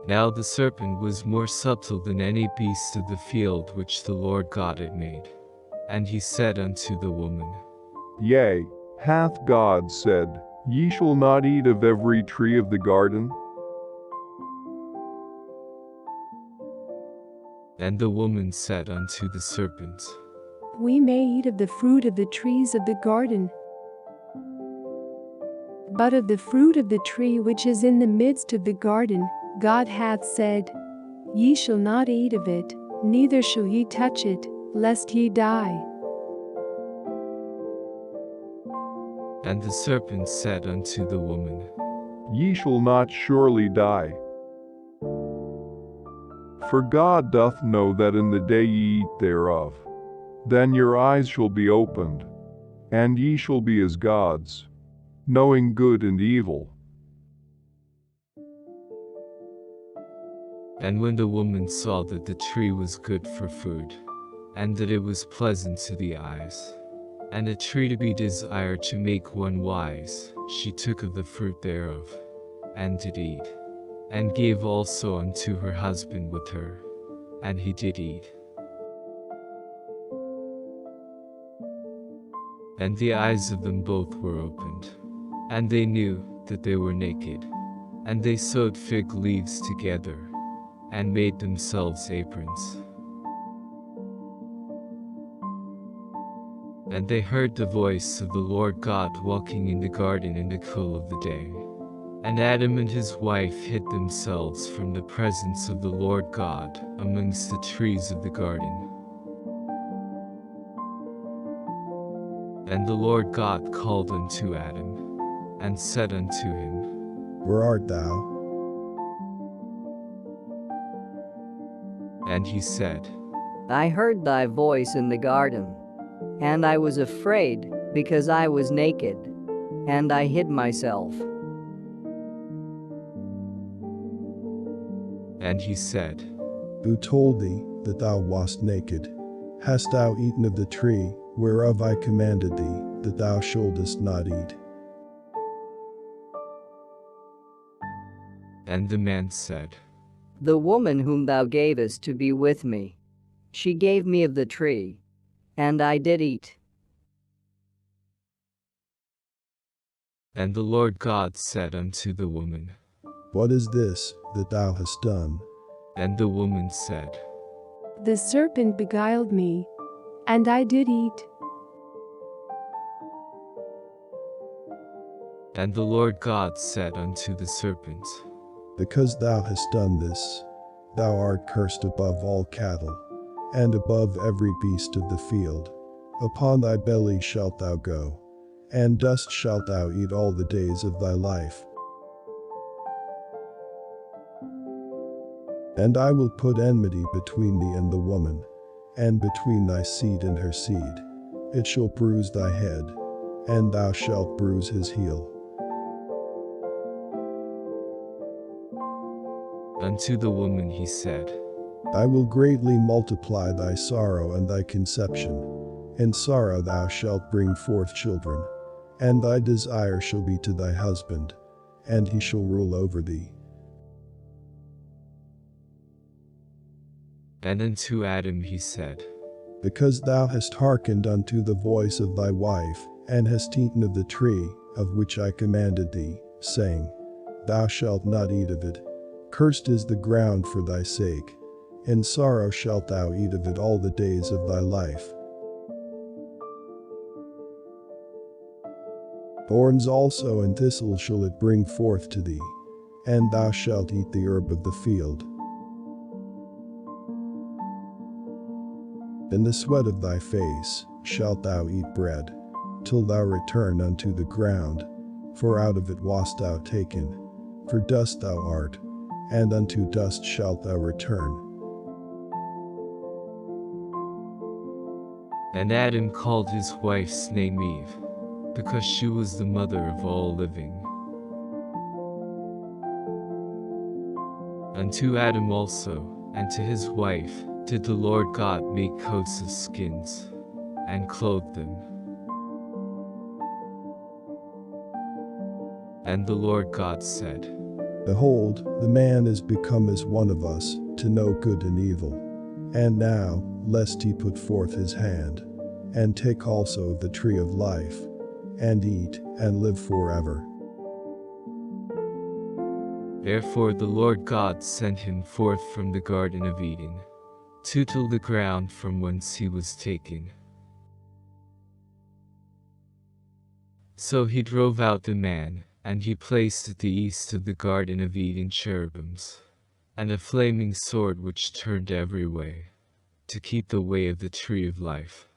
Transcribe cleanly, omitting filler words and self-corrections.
Now the serpent was more subtle than any beast of the field which the Lord God had made. And he said unto the woman, Yea, hath God said, Ye shall not eat of every tree of the garden? And the woman said unto the serpent, We may eat of the fruit of the trees of the garden. But of the fruit of the tree which is in the midst of the garden, God hath said, Ye shall not eat of it, neither shall ye touch it, lest ye die. And the serpent said unto the woman, Ye shall not surely die. For God doth know that in the day ye eat thereof, then your eyes shall be opened, and ye shall be as gods, knowing good and evil. And when the woman saw that the tree was good for food, and that it was pleasant to the eyes, and a tree to be desired to make one wise, she took of the fruit thereof, and did eat, and gave also unto her husband with her, and he did eat. And the eyes of them both were opened, and they knew that they were naked, and they sewed fig leaves together, and made themselves aprons. And they heard the voice of the Lord God walking in the garden in the cool of the day. And Adam and his wife hid themselves from the presence of the Lord God amongst the trees of the garden. And the Lord God called unto Adam, and said unto him, Where art thou? And he said, I heard thy voice in the garden, and I was afraid, because I was naked, and I hid myself. And he said, Who told thee that thou wast naked? Hast thou eaten of the tree, whereof I commanded thee, that thou shouldest not eat? And the man said, The woman whom thou gavest to be with me, she gave me of the tree, and I did eat. And the Lord God said unto the woman, What is this that thou hast done? And the woman said, The serpent beguiled me, and I did eat. And the Lord God said unto the serpent, Because thou hast done this, thou art cursed above all cattle, and above every beast of the field. Upon thy belly shalt thou go, and dust shalt thou eat all the days of thy life. And I will put enmity between thee and the woman, and between thy seed and her seed. It shall bruise thy head, and thou shalt bruise his heel. Unto the woman he said, I will greatly multiply thy sorrow and thy conception. In sorrow thou shalt bring forth children, and thy desire shall be to thy husband, and he shall rule over thee. And unto Adam he said, Because thou hast hearkened unto the voice of thy wife, and hast eaten of the tree, of which I commanded thee, saying, Thou shalt not eat of it. Cursed is the ground for thy sake. In sorrow shalt thou eat of it all the days of thy life. Thorns also and thistles shall it bring forth to thee, and thou shalt eat the herb of the field. In the sweat of thy face shalt thou eat bread, till thou return unto the ground, for out of it wast thou taken. For dust thou art, and unto dust shalt thou return. And Adam called his wife's name Eve, because she was the mother of all living. Unto Adam also, and to his wife, did the Lord God make coats of skins, and clothed them. And the Lord God said, Behold, the man is become as one of us, to know good and evil. And now, lest he put forth his hand, and take also of the tree of life, and eat, and live forever. Therefore the Lord God sent him forth from the Garden of Eden, to till the ground from whence he was taken. So he drove out the man, and he placed at the east of the Garden of Eden cherubims, and a flaming sword which turned every way, to keep the way of the tree of life.